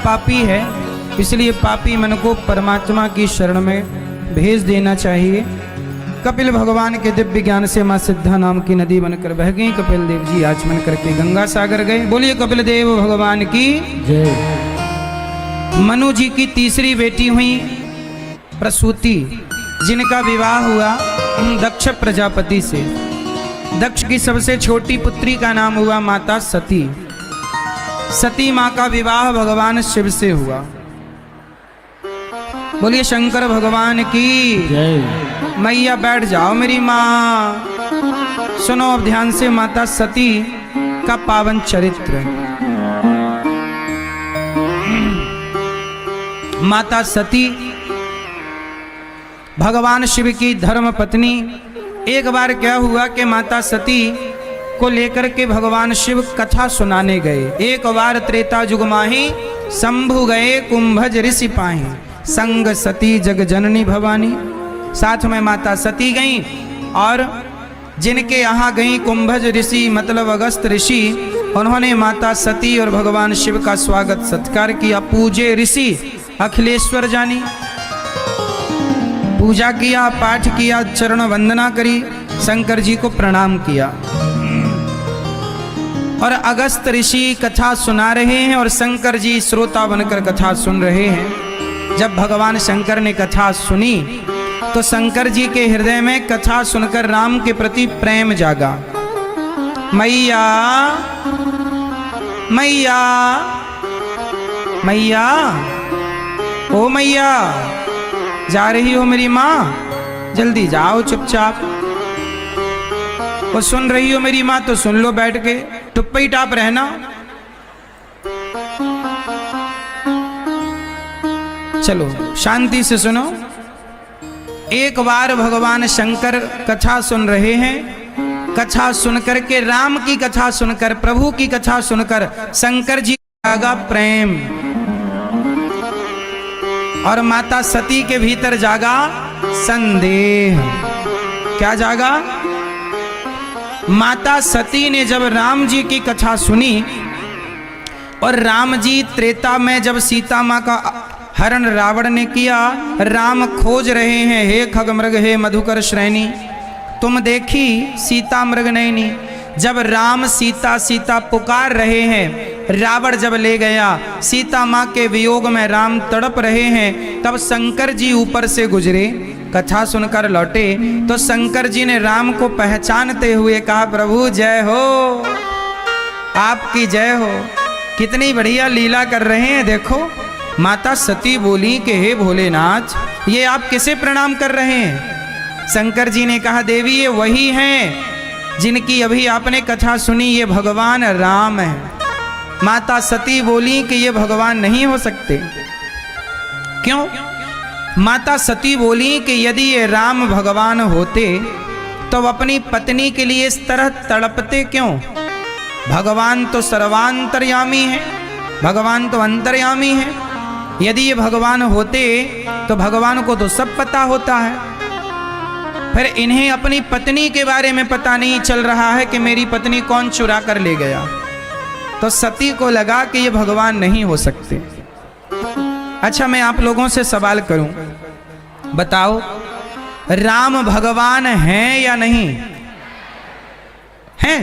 पापी है, इसलिए पापी मन को परमात्मा की शरण में भेज देना चाहिए। कपिल भगवान के दिव्य ज्ञान से माँ सिद्धा नाम की नदी बनकर बह गई। कपिल देव जी आचमन करके गंगा सागर गए। बोलिए कपिल देव भगवान की जय। मनु जी की तीसरी बेटी हुई प्रसूति, जिनका विवाह हुआ दक्ष प्रजापति से। दक्ष की सबसे छोटी पुत्री का नाम हुआ माता सती। सती माँ का विवाह भगवान शिव से हुआ। बोलिए शंकर भगवान की जय। मैया बैठ जाओ मेरी माँ, सुनो अब ध्यान से माता सती का पावन चरित्र। माता सती भगवान शिव की धर्म पत्नी। एक बार क्या हुआ कि माता सती को लेकर के भगवान शिव कथा सुनाने गए। एक बार त्रेता जुग माही शंभु गए कुंभज ऋषि पाही, संग सती जग जननी भवानी। साथ में माता सती गईं और जिनके यहाँ गईं कुंभज ऋषि मतलब अगस्त ऋषि, उन्होंने माता सती और भगवान शिव का स्वागत सत्कार किया। पूजे ऋषि अखिलेश्वर जानी, पूजा किया, पाठ किया, चरण वंदना करी, शंकर जी को प्रणाम किया। और अगस्त ऋषि कथा सुना रहे हैं और शंकर जी श्रोता बनकर कथा सुन रहे हैं। जब भगवान शंकर ने कथा सुनी तो शंकर जी के हृदय में कथा सुनकर राम के प्रति प्रेम जागा। मैया मैया मैया, ओ मैया, जा रही हो मेरी माँ? जल्दी जाओ चुपचाप। वो सुन रही हो मेरी माँ तो सुन लो बैठ के, टुप्पी टाप रहना। चलो शांति से सुनो। एक बार भगवान शंकर कथा सुन रहे हैं। कथा सुनकर के, राम की कथा सुनकर, प्रभु की कथा सुनकर शंकर जी जागा प्रेम और माता सती के भीतर जागा संदेह। क्या जागा? माता सती ने जब राम जी की कथा सुनी और राम जी त्रेता में जब सीता माँ का हरण रावण ने किया, राम खोज रहे हैं, हे खगमृग हे मधुकर श्रेणी, तुम देखी सीता मृग नयनी। जब राम सीता सीता पुकार रहे हैं, रावण जब ले गया, सीता माँ के वियोग में राम तड़प रहे हैं, तब शंकर जी ऊपर से गुजरे, कथा सुनकर लौटे तो शंकर जी ने राम को पहचानते हुए कहा, प्रभु जय हो, आपकी जय हो, कितनी बढ़िया लीला कर रहे हैं देखो। माता सती बोली कि हे भोलेनाथ, ये आप किसे प्रणाम कर रहे हैं? शंकर जी ने कहा, देवी ये वही हैं जिनकी अभी आपने कथा सुनी, ये भगवान राम है। माता सती बोली कि ये भगवान नहीं हो सकते। क्यों? माता सती बोली कि यदि ये राम भगवान होते तो अपनी पत्नी के लिए इस तरह तड़पते क्यों? भगवान तो सर्वांतर्यामी है, भगवान तो अंतर्यामी है। यदि ये भगवान होते तो भगवान को तो सब पता होता है, फिर इन्हें अपनी पत्नी के बारे में पता नहीं चल रहा है कि मेरी पत्नी कौन चुरा कर ले गया। तो सती को लगा कि ये भगवान नहीं हो सकते। अच्छा मैं आप लोगों से सवाल करूं, बताओ राम भगवान हैं या नहीं हैं?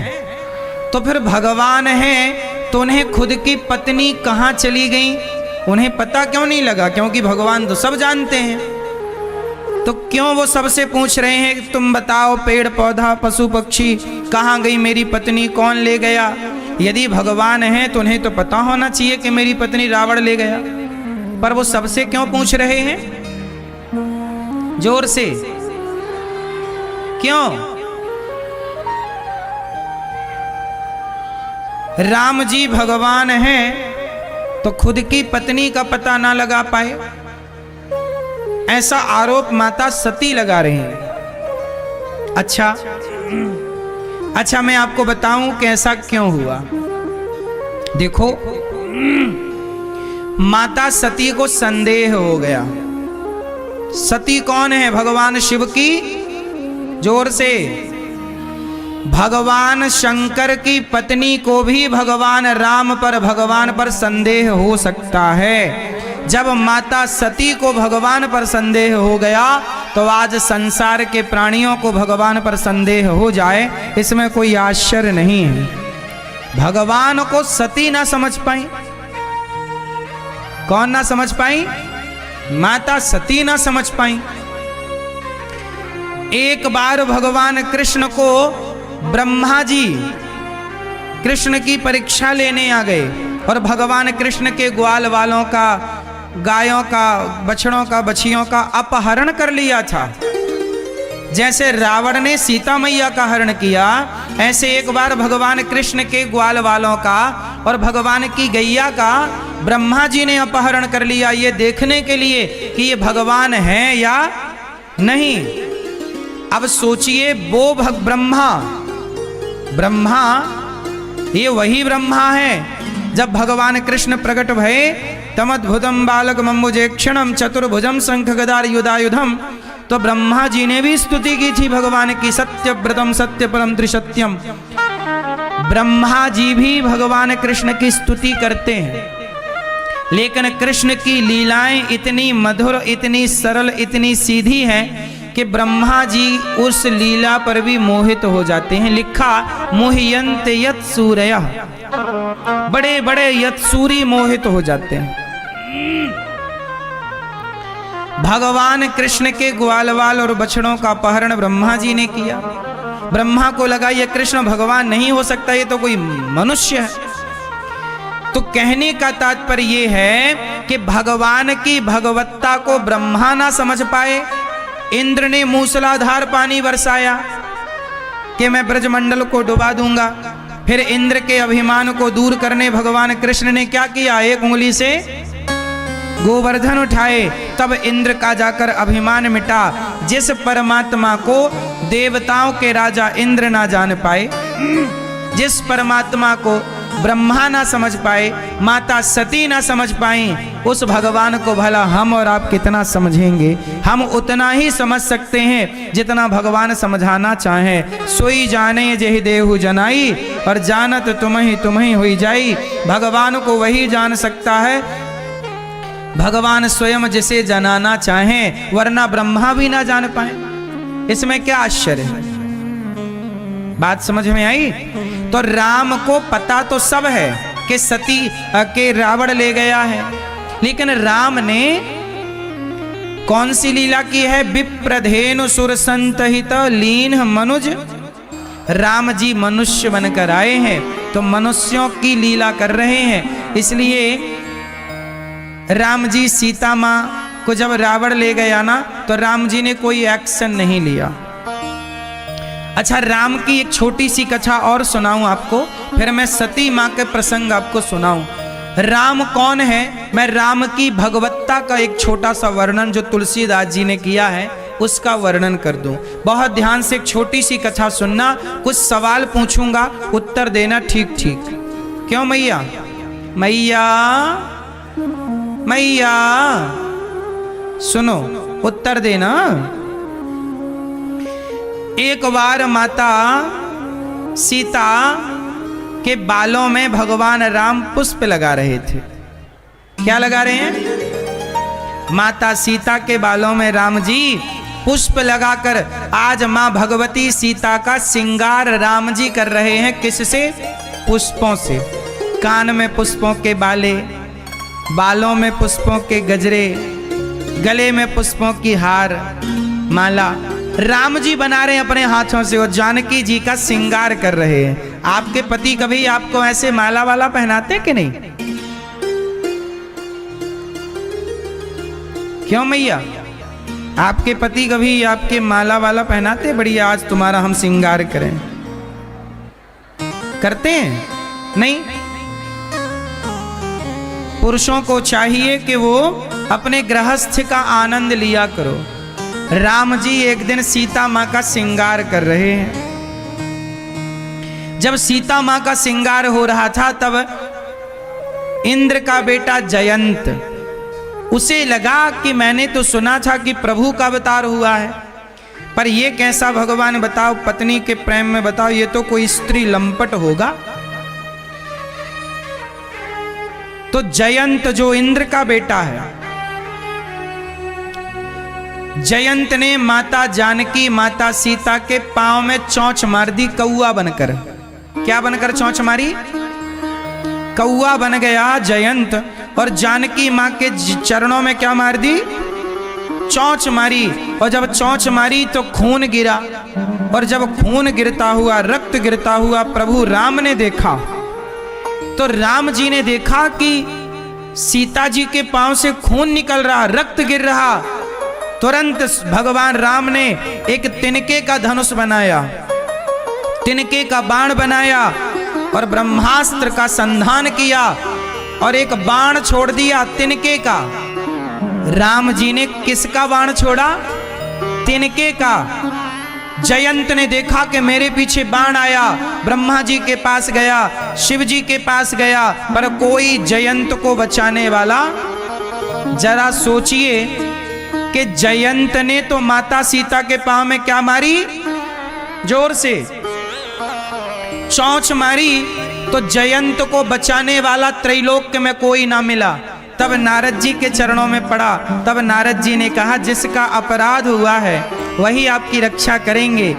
तो फिर भगवान हैं तो उन्हें खुद की पत्नी कहाँ चली गई उन्हें पता क्यों नहीं लगा? क्योंकि भगवान तो सब जानते हैं। तो क्यों वो सबसे पूछ रहे हैं, तुम बताओ पेड़ पौधा पशु पक्षी कहाँ गई मेरी पत्नी, कौन ले गया? यदि भगवान है तो उन्हें तो पता होना चाहिए कि मेरी पत्नी रावण ले गया, पर वो सबसे क्यों पूछ रहे हैं? जोर से क्यों? राम जी भगवान हैं तो खुद की पत्नी का पता ना लगा पाए, ऐसा आरोप माता सती लगा रही हैं। अच्छा मैं आपको बताऊं कि ऐसा क्यों हुआ। देखो माता सती को संदेह हो गया। सती कौन है? भगवान शिव की, जोर से, भगवान शंकर की पत्नी को भी भगवान राम पर, भगवान पर संदेह हो सकता है। जब माता सती को भगवान पर संदेह हो गया तो आज संसार के प्राणियों को भगवान पर संदेह हो जाए, इसमें कोई आश्चर्य नहीं है। भगवान को सती ना समझ पाई, कौन ना समझ पाई? माता सती ना समझ पाई। एक बार भगवान कृष्ण को ब्रह्मा जी कृष्ण की परीक्षा लेने आ गए और भगवान कृष्ण के ग्वाल वालों का, गायों का, बछड़ों का, बछियों का अपहरण कर लिया था। जैसे रावण ने सीता मैया का हरण किया, ऐसे एक बार भगवान कृष्ण के ग्वाल वालों का और भगवान की गैया का ब्रह्मा जी ने अपहरण कर लिया, ये देखने के लिए कि ये भगवान है या नहीं। अब सोचिए, वो ब्रह्मा ये वही ब्रह्मा है। जब भगवान कृष्ण प्रकट भये, तमद्भुतम बालक मम्बुजेक्षणम चतुर्भुजम शंख गदार युधायुधम, तो ब्रह्मा जी ने भी स्तुति की थी भगवान की, सत्यव्रतम सत्य परम त्रिसत्यम। ब्रह्मा जी भी भगवान कृष्ण की स्तुति करते हैं, लेकिन कृष्ण की लीलाएं इतनी मधुर, इतनी सरल, इतनी सीधी हैं कि ब्रह्मा जी उस लीला पर भी मोहित हो जाते हैं। लिखा, मोहियंत यत सूरयः, बड़े बड़े यत्सूरी मोहित हो जाते हैं। भगवान कृष्ण के ग्वालवाल और बछड़ों का अपहरण ब्रह्मा जी ने किया। ब्रह्मा को लगा ये कृष्ण भगवान नहीं हो सकता, ये तो कोई मनुष्य है। तो कहने का तात्पर्य ये है कि भगवान की भगवत्ता को ब्रह्मा ना समझ पाए। इंद्र ने मूसलाधार पानी बरसाया कि मैं ब्रजमंडल को डुबा दूंगा। फिर इंद्र के अभिमान को दूर करने भगवान कृष्ण ने क्या किया? एक उंगली से गोवर्धन उठाए, तब इंद्र का जाकर अभिमान मिटा। जिस परमात्मा को देवताओं के राजा इंद्र ना जान पाए, जिस परमात्मा को ब्रह्मा ना समझ पाए, माता सती ना समझ पाई, उस भगवान को भला हम और आप कितना समझेंगे? हम उतना ही समझ सकते हैं जितना भगवान समझाना चाहें। सोई जाने जेहि देहु जनाई, और जानत तुम्ही हुई जाई। भगवान को वही जान सकता है भगवान स्वयं जिसे जनाना चाहें, वरना ब्रह्मा भी ना जान पाए। इसमें क्या आश्चर्य है? बात समझ में आई? तो राम को पता तो सब है कि सती के रावण ले गया है, लेकिन राम ने कौन सी लीला की है? विप्रधेनु सुर संतहित लीन मनुज। राम जी मनुष्य बनकर आए हैं तो मनुष्यों की लीला कर रहे हैं। इसलिए राम जी सीता माँ को जब रावण ले गया ना, तो राम जी ने कोई एक्शन नहीं लिया। अच्छा, राम की एक छोटी सी कथा और सुनाऊं आपको, फिर मैं सती माँ के प्रसंग आपको सुनाऊं। राम कौन है? मैं राम की भगवत्ता का एक छोटा सा वर्णन जो तुलसीदास जी ने किया है उसका वर्णन कर दूं। बहुत ध्यान से एक छोटी सी कथा सुनना, कुछ सवाल पूछूंगा, उत्तर देना ठीक ठीक। क्यों मैया? मैया मैया सुनो, उत्तर देना। एक बार माता सीता के बालों में भगवान राम पुष्प लगा रहे थे। क्या लगा रहे हैं? माता सीता के बालों में राम जी पुष्प लगाकर आज मां भगवती सीता का श्रृंगार राम जी कर रहे हैं। किससे? पुष्पों से। कान में पुष्पों के बाले, बालों में पुष्पों के गजरे, गले में पुष्पों की हार माला राम जी बना रहे हैं अपने हाथों से, और जानकी जी का श्रृंगार कर रहे हैं। आपके पति कभी आपको ऐसे माला वाला पहनाते कि नहीं? क्यों मैया? आपके पति कभी आपके माला वाला पहनाते? बढ़िया, आज तुम्हारा हम श्रृंगार करें, करते हैं? नहीं। पुरुषों को चाहिए कि वो अपने गृहस्थ का आनंद लिया करो। राम जी एक दिन सीता माँ का श्रृंगार कर रहे हैं। जब सीता माँ का श्रृंगार हो रहा था, तब इंद्र का बेटा जयंत, उसे लगा कि मैंने तो सुना था कि प्रभु का अवतार हुआ है, पर ये कैसा भगवान बताओ, पत्नी के प्रेम में बताओ, ये तो कोई स्त्री लंपट होगा। तो जयंत जो इंद्र का बेटा है, जयंत ने माता जानकी माता सीता के पांव में चोंच मार दी, कौआ बनकर। क्या बनकर चोंच मारी? कौआ बन गया जयंत, और जानकी मां के चरणों में क्या मार दी? चोंच मारी। और जब चोंच मारी तो खून गिरा, और जब खून गिरता हुआ, रक्त गिरता हुआ प्रभु राम ने देखा, तो राम जी ने देखा कि सीता जी के पांव से खून निकल रहा, रक्त गिर रहा। तुरंत भगवान राम ने एक तिनके का धनुष बनाया, तिनके का बाण बनाया, और ब्रह्मास्त्र का संधान किया, और एक बाण छोड़ दिया तिनके का। राम जी ने किसका बाण छोड़ा? तिनके का। जयंत ने देखा कि मेरे पीछे बाण आया, ब्रह्मा जी के पास गया, शिव जी के पास गया, पर कोई जयंत को बचाने वाला। जरा सोचिए कि जयंत ने तो माता सीता के पांव में क्या मारी? जोर से चोंच मारी, तो जयंत को बचाने वाला त्रैलोक्य में कोई ना मिला। तब नारद जी के चरणों में पड़ा। तब नारद जी ने कहा, जिसका अपराध हुआ है वही आपकी रक्षा करेंगे।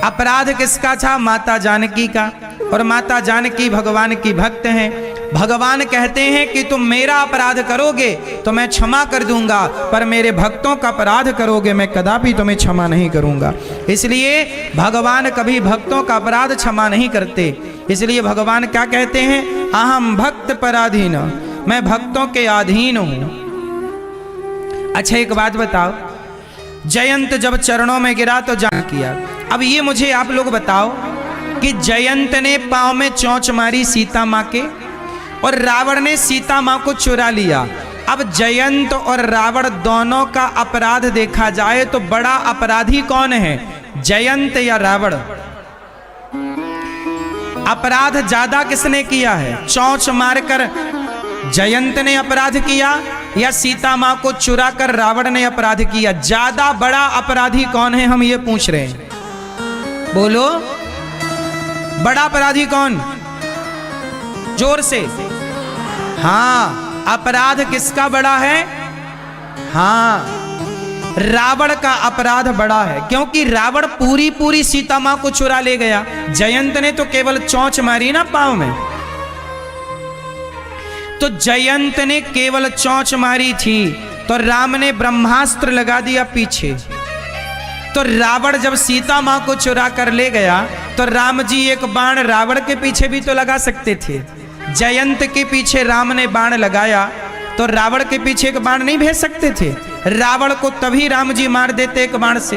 अपराध किसका था? माता जानकी का। और माता जानकी भगवान की भक्त हैं। भगवान कहते हैं कि तुम मेरा अपराध करोगे तो मैं क्षमा कर दूंगा, पर मेरे भक्तों का अपराध करोगे मैं कदापि तुम्हें क्षमा नहीं करूंगा। इसलिए भगवान कभी भक्तों का अपराध क्षमा नहीं करते। इसलिए भगवान क्या कहते हैं? अहम भक्त पराधीन, मैं भक्तों के अधीन हूं। अच्छा एक बात बताओ, जयंत जब चरणों में गिरा तो जान किया। अब ये मुझे आप लोग बताओ कि जयंत ने पांव में चोंच मारी सीता मां के, और रावण ने सीता मां को चुरा लिया। अब जयंत और रावण दोनों का अपराध देखा जाए तो बड़ा अपराधी कौन है, जयंत या रावण? अपराध ज्यादा किसने किया है? चोंच मारकर जयंत ने अपराध किया या सीता मां को चुरा कर रावण ने अपराध किया? ज्यादा बड़ा अपराधी कौन है, हम ये पूछ रहे हैं। बोलो, बड़ा अपराधी कौन? जोर से। हाँ, अपराध किसका बड़ा है? हाँ, रावण का अपराध बड़ा है, क्योंकि रावण पूरी पूरी सीता मां को चुरा ले गया। जयंत ने तो केवल चोंच मारी ना पांव में। तो जयंत ने केवल चोंच मारी थी, तो राम ने ब्रह्मास्त्र लगा दिया पीछे। तो रावण जब सीता मां को चुरा कर ले गया, तो राम जी एक बाण रावण के पीछे भी तो लगा सकते थे। जयंत के पीछे राम ने बाण लगाया, तो रावण के पीछे एक बाण नहीं भेज सकते थे? रावण को तभी राम जी मार देते एक बाण से।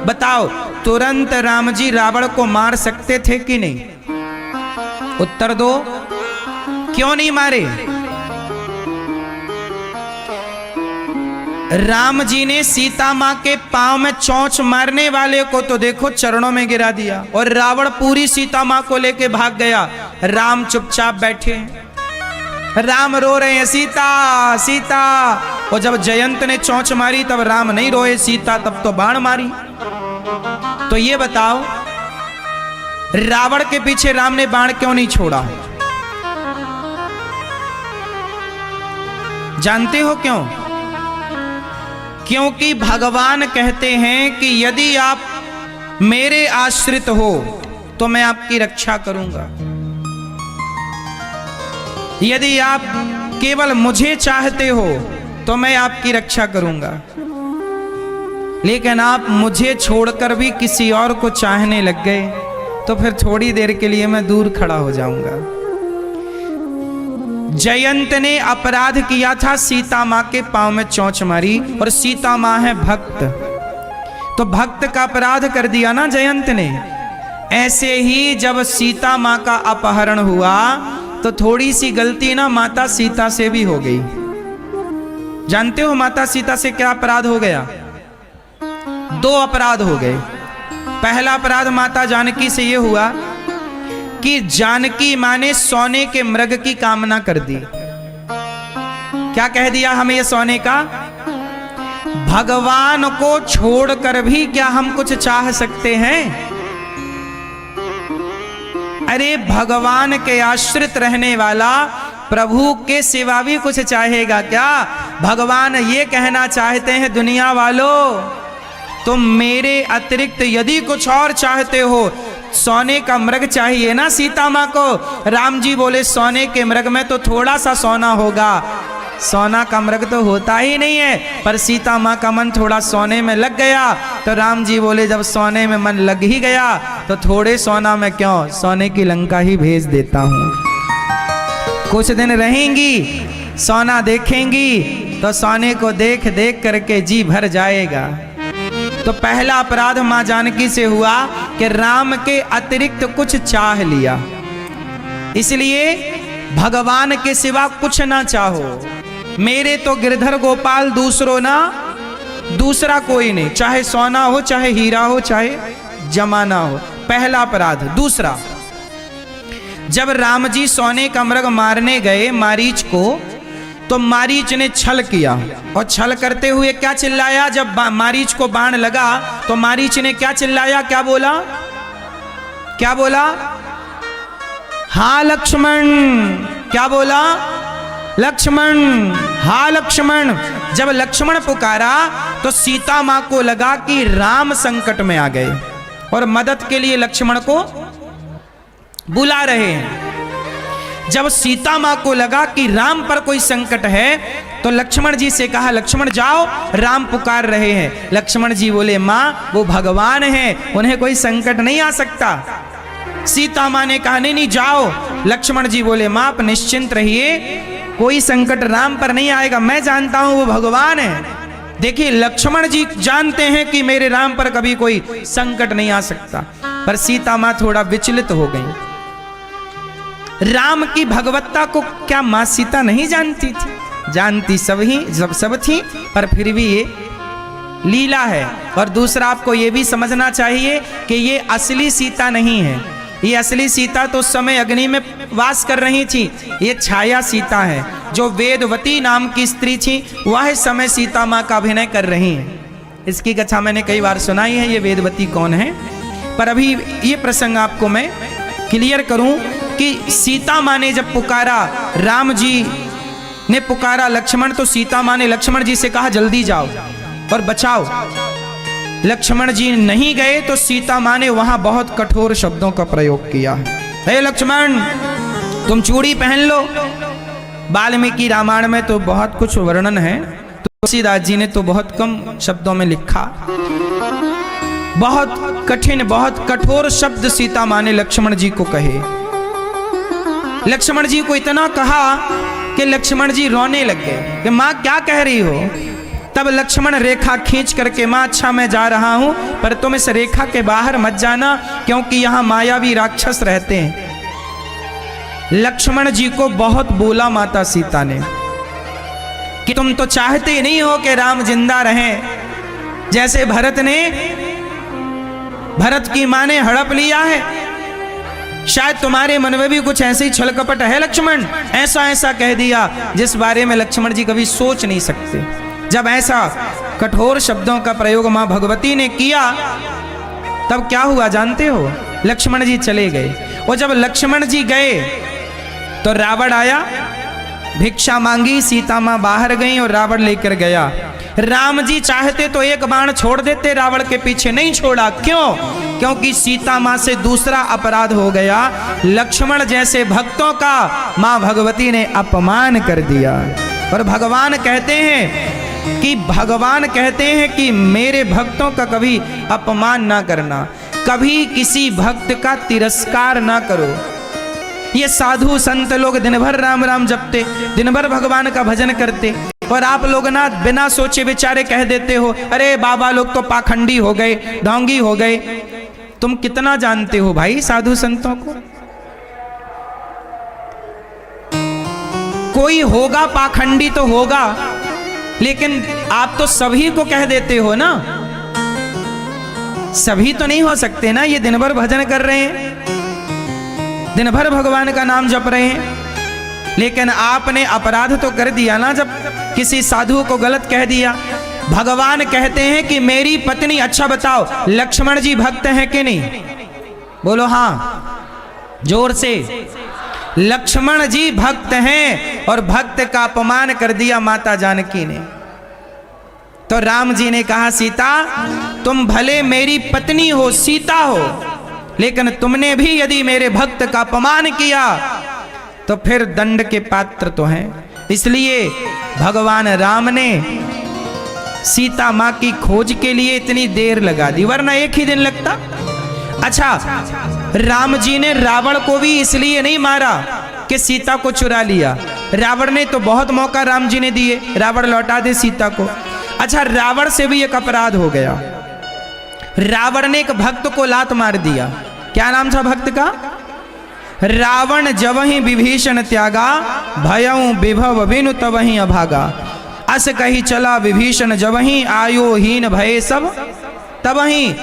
बताओ, तुरंत राम जी रावण को मार सकते थे कि नहीं? उत्तर दो, क्यों नहीं मारे? राम जी ने सीता मां के पांव में चोंच मारने वाले को तो देखो चरणों में गिरा दिया, और रावण पूरी सीता मां को लेके भाग गया। राम चुपचाप बैठे, राम रो रहे हैं, सीता सीता। और जब जयंत ने चोंच मारी तब राम नहीं रोए, सीता तब तो बाण मारी। तो ये बताओ, रावण के पीछे राम ने बाण क्यों नहीं छोड़ा? जानते हो क्यों? क्योंकि भगवान कहते हैं कि यदि आप मेरे आश्रित हो तो मैं आपकी रक्षा करूंगा। यदि आप केवल मुझे चाहते हो तो मैं आपकी रक्षा करूंगा। लेकिन आप मुझे छोड़कर भी किसी और को चाहने लग गए तो फिर थोड़ी देर के लिए मैं दूर खड़ा हो जाऊंगा। जयंत ने अपराध किया था, सीता मां के पांव में चोंच मारी, और सीता मां है भक्त, तो भक्त का अपराध कर दिया ना जयंत ने। ऐसे ही जब सीता मां का अपहरण हुआ तो थोड़ी सी गलती ना माता सीता से भी हो गई। जानते हो माता सीता से क्या अपराध हो गया? दो अपराध हो गए। पहला अपराध माता जानकी से यह हुआ कि जानकी मां ने सोने के मृग की कामना कर दी। क्या कह दिया हमें? ये सोने का भगवान को छोड़कर भी क्या हम कुछ चाह सकते हैं? अरे भगवान के आश्रित रहने वाला प्रभु के सिवा भी कुछ चाहेगा क्या? भगवान ये कहना चाहते हैं, दुनिया वालों तुम मेरे अतिरिक्त यदि कुछ और चाहते हो, सोने का मृग चाहिए ना सीता माँ को। राम जी बोले सोने के मृग में तो थोड़ा सा सोना होगा, सोना का मृग तो होता ही नहीं है। पर सीता माँ का मन थोड़ा सोने में लग गया, तो राम जी बोले जब सोने में मन लग ही गया तो थोड़े सोना में क्यों, सोने की लंका ही भेज देता हूँ। कुछ दिन रहेंगी, सोना देखेंगी तो सोने को देख देख करके जी भर जाएगा। तो पहला अपराध मां जानकी से हुआ कि राम के अतिरिक्त कुछ चाह लिया, इसलिए भगवान के सिवा कुछ ना चाहो। मेरे तो गिरधर गोपाल दूसरो ना, दूसरा कोई नहीं, चाहे सोना हो, चाहे हीरा हो, चाहे जमाना हो। पहला अपराध। दूसरा, जब राम जी सोने का मृग मारने गए मारीच को, तो मारीच ने छल किया, और छल करते हुए क्या चिल्लाया? जब मारीच को बाण लगा तो मारीच ने क्या चिल्लाया, क्या बोला? क्या बोला? हाँ लक्ष्मण। क्या बोला? लक्ष्मण, हाँ लक्ष्मण। जब लक्ष्मण पुकारा तो सीता मां को लगा कि राम संकट में आ गए और मदद के लिए लक्ष्मण को बुला रहे हैं। जब सीता मां को लगा कि राम पर कोई संकट है तो लक्ष्मण जी से कहा, लक्ष्मण जाओ, राम पुकार रहे हैं। लक्ष्मण जी बोले, मां वो भगवान हैं, उन्हें कोई संकट नहीं आ सकता। सीता मां ने कहा, नहीं नहीं जाओ। लक्ष्मण जी बोले, मां आप निश्चिंत रहिए, कोई संकट राम पर नहीं आएगा, मैं जानता हूं वो भगवान है। देखिए लक्ष्मण जी जानते हैं कि मेरे राम पर कभी कोई संकट नहीं आ सकता। पर सीता मां थोड़ा विचलित हो गई। राम की भगवत्ता को क्या मां सीता नहीं जानती थी? जानती सब थी, पर फिर भी ये लीला है। और दूसरा आपको ये भी समझना चाहिए कि ये असली सीता नहीं है। ये असली सीता तो उस समय अग्नि में वास कर रही थी, ये छाया सीता है। जो वेदवती नाम की स्त्री थी वह इस समय सीता माँ का अभिनय कर रही है। इसकी कथा मैंने कई बार सुनाई है, ये वेदवती कौन है। पर अभी ये प्रसंग आपको मैं क्लियर करूं कि सीता माँ ने जब पुकारा, राम जी ने पुकारा लक्ष्मण, तो सीता माँ ने लक्ष्मण जी से कहा जल्दी जाओ और बचाओ। लक्ष्मण जी नहीं गए तो सीता माँ ने वहां बहुत कठोर शब्दों का प्रयोग किया। हे लक्ष्मण तुम चूड़ी पहन लो। वाल्मीकि रामायण में तो बहुत कुछ वर्णन है, तुलसीदास जी ने तो बहुत कम शब्दों में लिखा। बहुत कठिन, बहुत कठोर शब्द सीता माँ ने लक्ष्मण जी को कहे। लक्ष्मण जी को इतना कहा कि लक्ष्मण जी रोने लग गए कि माँ क्या कह रही हो। तब लक्ष्मण रेखा खींच करके, माँ अच्छा मैं जा रहा हूं, पर तुम इस रेखा के बाहर मत जाना, क्योंकि यहां मायावी राक्षस रहते हैं। लक्ष्मण जी को बहुत बोला माता सीता ने कि तुम तो चाहते नहीं हो कि राम जिंदा रहें। जैसे भरत की मां ने हड़प लिया है, शायद तुम्हारे मन में भी कुछ ऐसे ही छल कपट है लक्ष्मण। ऐसा ऐसा कह दिया जिस बारे में लक्ष्मण जी कभी सोच नहीं सकते। जब ऐसा कठोर शब्दों का प्रयोग मां भगवती ने किया तब क्या हुआ जानते हो? लक्ष्मण जी चले गए। और जब लक्ष्मण जी गए तो रावण आया, भिक्षा मांगी, सीता मां बाहर गई और रावण लेकर गया। राम जी चाहते तो एक बाण छोड़ देते, रावण के पीछे नहीं छोड़ा। क्यों? क्योंकि सीता मां से दूसरा अपराध हो गया, लक्ष्मण जैसे भक्तों का मां भगवती ने अपमान कर दिया। और भगवान कहते हैं कि मेरे भक्तों का कभी अपमान ना करना, कभी किसी भक्त का तिरस्कार ना करो। ये साधु संत लोग दिन भर राम राम जपते, दिन भर भगवान का भजन करते, और आप लोग ना बिना सोचे विचारे कह देते हो, अरे बाबा लोग तो पाखंडी हो गए, ढोंगी हो गए। तुम कितना जानते हो भाई साधु संतों को? कोई होगा पाखंडी तो होगा, लेकिन आप तो सभी को कह देते हो ना। सभी तो नहीं हो सकते ना। ये दिन भर भजन कर रहे हैं, दिन भर भगवान का नाम जप रहे हैं, लेकिन आपने अपराध तो कर दिया ना जब किसी साधु को गलत कह दिया। भगवान कहते हैं कि मेरी पत्नी, अच्छा बताओ लक्ष्मण जी भक्त हैं कि नहीं? बोलो हाँ, जोर से। लक्ष्मण जी भक्त हैं और भक्त का अपमान कर दिया माता जानकी ने। तो राम जी ने कहा सीता तुम भले मेरी पत्नी हो, सीता हो, लेकिन तुमने भी यदि मेरे भक्त का अपमान किया तो फिर दंड के पात्र तो हैं। इसलिए भगवान राम ने सीता माँ की खोज के लिए इतनी देर लगा दी, वरना एक ही दिन लगता। अच्छा, राम जी ने रावण को भी इसलिए नहीं मारा कि सीता को चुरा लिया। रावण ने तो बहुत मौका राम जी ने दिए, रावण लौटा दे सीता को। अच्छा, रावण से भी एक अपराध हो गया। रावण ने एक भक्त को लात मार दिया। क्या नाम था भक्त का? रावण जबहि विभीषण त्यागा, भयउ विभव बिनु तबहि अभागा। अस कही चला विभीषण जबहि, आयो हीन भय सब तबहि।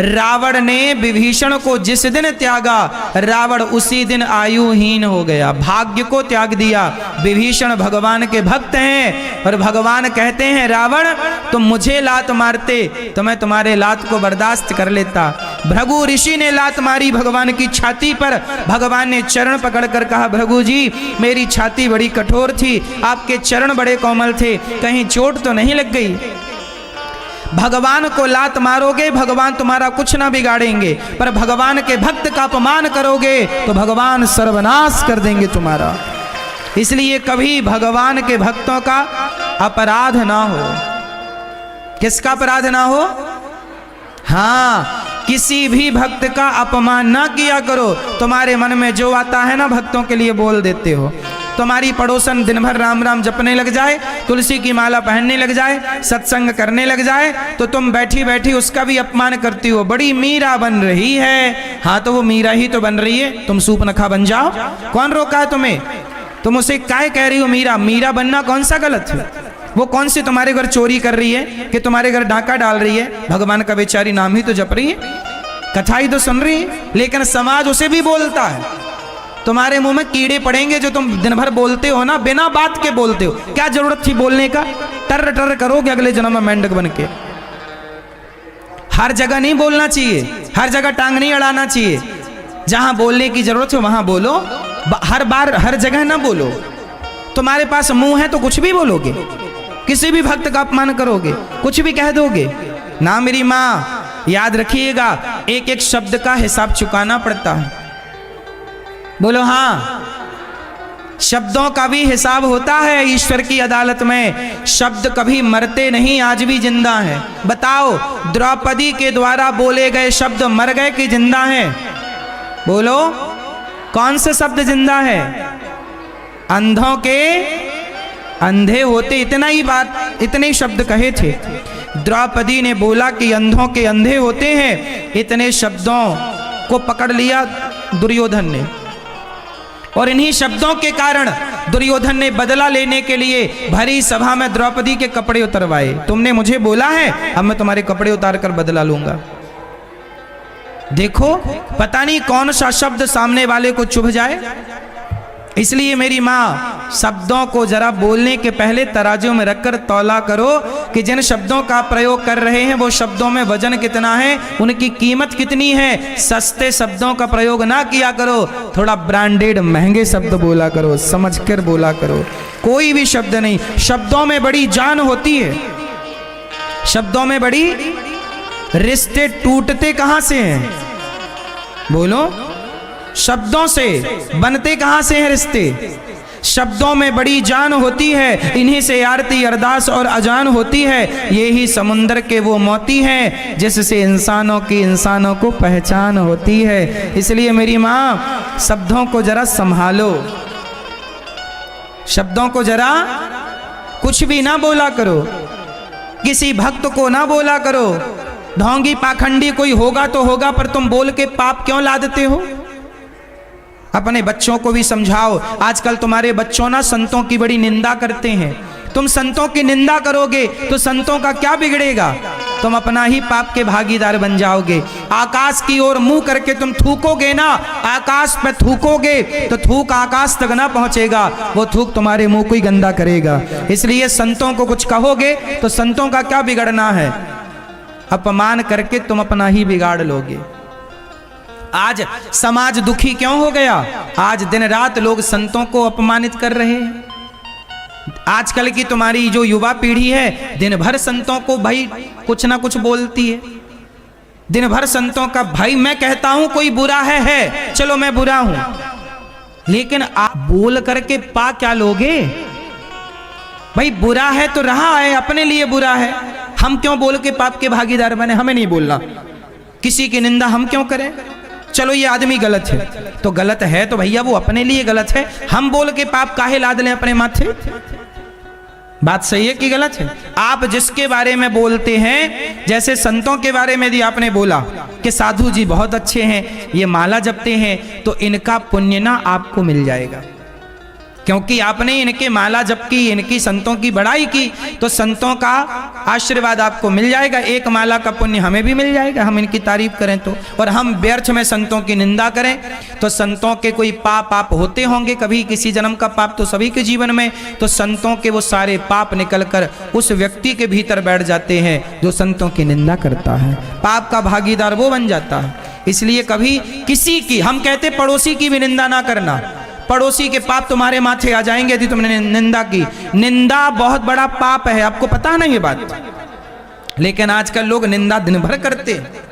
रावण ने विभीषण को जिस दिन त्यागा, रावण उसी दिन आयुहीन हो गया, भाग्य को त्याग दिया। विभीषण भगवान के भक्त हैं और भगवान कहते हैं रावण तुम मुझे लात मारते तो मैं तुम्हारे लात को बर्दाश्त कर लेता। भृगु ऋषि ने लात मारी भगवान की छाती पर, भगवान ने चरण पकड़कर कहा भृगु जी मेरी छाती बड़ी कठोर थी, आपके चरण बड़े कोमल थे, कहीं चोट तो नहीं लग गई? भगवान को लात मारोगे भगवान तुम्हारा कुछ ना बिगाड़ेंगे, पर भगवान के भक्त का अपमान करोगे तो भगवान सर्वनाश कर देंगे तुम्हारा। इसलिए कभी भगवान के भक्तों का अपराध ना हो। किसका अपराध ना हो? हाँ, किसी भी भक्त का अपमान ना किया करो। तुम्हारे मन में जो आता है ना भक्तों के लिए बोल देते हो। तुम्हारी पड़ोसन दिन भर राम राम जपने लग जाए, तुलसी की माला पहनने लग जाए, सत्संग करने लग जाए, तो तुम बैठी बैठी उसका भी अपमान करती हो। बड़ी मीरा बन रही है। हाँ तो वो मीरा ही तो बन रही है, तुम सूपनखा बन जाओ। कौन रोका है तुम्हें? तुम उसे काहे कह रही हो मीरा? मीरा बनना कौन सा गलत है? वो कौन सी तुम्हारे घर चोरी कर रही है कि तुम्हारे घर डाका डाल रही है? भगवान का बेचारी नाम ही तो जप रही है, कथा ही तो सुन रही है, लेकिन समाज उसे भी बोलता है। तुम्हारे मुंह में कीड़े पड़ेंगे जो तुम दिन भर बोलते हो ना, बिना बात के बोलते हो। क्या जरूरत थी बोलने का? टर टर करोगे अगले जन्म में मेंढक बन के। हर जगह नहीं बोलना चाहिए, हर जगह टांग नहीं अड़ाना चाहिए। जहां बोलने की जरूरत है वहां बोलो, हर बार हर जगह ना बोलो। तुम्हारे पास मुंह है तो कुछ भी बोलोगे, किसी भी भक्त का अपमान करोगे, कुछ भी कह दोगे ना। मेरी माँ याद रखिएगा, एक एक शब्द का हिसाब चुकाना पड़ता है। बोलो हाँ, शब्दों का भी हिसाब होता है ईश्वर की अदालत में। शब्द कभी मरते नहीं, आज भी जिंदा है। बताओ द्रौपदी के द्वारा बोले गए शब्द मर गए कि जिंदा हैं? बोलो कौन से शब्द जिंदा है? अंधों के अंधे होते, इतना ही बात, इतने शब्द कहे थे। द्रौपदी ने बोला कि अंधों के अंधे होते हैं, इतने शब्दों को पकड़ लिया दुर्योधन ने। और इन्हीं शब्दों के कारण दुर्योधन ने बदला लेने के लिए भरी सभा में द्रौपदी के कपड़े उतरवाए। तुमने मुझे बोला है, अब मैं तुम्हारे कपड़े उतार कर बदला लूंगा। देखो पता नहीं कौन सा शब्द सामने वाले को चुभ जाए। इसलिए मेरी माँ, शब्दों को जरा बोलने के पहले तराजू में रखकर तौला करो कि जिन शब्दों का प्रयोग कर रहे हैं वो शब्दों में वजन कितना है, उनकी कीमत कितनी है। सस्ते शब्दों का प्रयोग ना किया करो, थोड़ा ब्रांडेड महंगे शब्द बोला करो, समझकर बोला करो। कोई भी शब्द नहीं, शब्दों में बड़ी जान होती है। शब्दों में बड़ी, रिश्ते टूटते कहां से हैं? बोलो, शब्दों से बनते कहां से हैं रिश्ते? शब्दों में बड़ी जान होती है, इन्हीं से आरती अरदास और अजान होती है। ये ही समुंदर के वो मोती हैं जिससे इंसानों की इंसानों को पहचान होती है। इसलिए मेरी माँ, शब्दों को जरा संभालो, शब्दों को जरा कुछ भी ना बोला करो, किसी भक्त को ना बोला करो। ढोंगी पाखंडी कोई होगा तो होगा, पर तुम बोल के पाप क्यों लादते हो? अपने बच्चों को भी समझाओ। आजकल तुम्हारे बच्चों ना संतों की बड़ी निंदा करते हैं। तुम संतों की निंदा करोगे तो संतों का क्या बिगड़ेगा? तुम अपना ही पाप के भागीदार बन जाओगे। आकाश की ओर मुंह करके तुम थूकोगे ना, आकाश पे थूकोगे तो थूक आकाश तक ना पहुंचेगा, वो थूक तुम्हारे मुंह को ही गंदा करेगा। इसलिए संतों को कुछ कहोगे तो संतों का क्या बिगड़ना है, अपमान करके तुम अपना ही बिगाड़ लोगे। आज समाज दुखी क्यों हो गया? आज दिन रात लोग संतों को अपमानित कर रहे हैं। आजकल की तुम्हारी जो युवा पीढ़ी है दिन भर संतों को भाई कुछ ना कुछ बोलती है, दिन भर संतों का। भाई मैं कहता हूं कोई बुरा है, चलो मैं बुरा हूं, लेकिन आप बोल करके पा क्या लोगे? भाई बुरा है तो रहा है, अपने लिए बुरा है, हम क्यों बोल के पाप के भागीदार बने? हमें नहीं बोलना, किसी की निंदा हम क्यों करें? चलो ये आदमी गलत है तो गलत है तो भैया वो अपने लिए गलत है, हम बोल के पाप काहे लाद लें अपने माथे? बात सही है कि गलत है? आप जिसके बारे में बोलते हैं, जैसे संतों के बारे में भी आपने बोला कि साधु जी बहुत अच्छे हैं, ये माला जपते हैं, तो इनका पुण्य ना आपको मिल जाएगा, क्योंकि आपने इनके माला जप की, इनकी संतों की बड़ाई की, तो संतों का आशीर्वाद आपको मिल जाएगा। एक माला का पुण्य हमें भी मिल जाएगा, हम इनकी तारीफ करें तो। और हम व्यर्थ में संतों की निंदा करें तो संतों के कोई पाप होते होंगे कभी, किसी जन्म का पाप तो सभी के जीवन में, तो संतों के वो सारे पाप निकलकर उस व्यक्ति के भीतर बैठ जाते हैं जो संतों की निंदा करता है, पाप का भागीदार वो बन जाता है। इसलिए कभी किसी की, हम कहते पड़ोसी की भी निंदा ना करना, पड़ोसी के पाप तुम्हारे माथे आ जाएंगे यदि तुमने निंदा की। निंदा बहुत बड़ा पाप है, आपको पता ना ये बात, लेकिन आजकल लोग निंदा दिन भर करते हैं।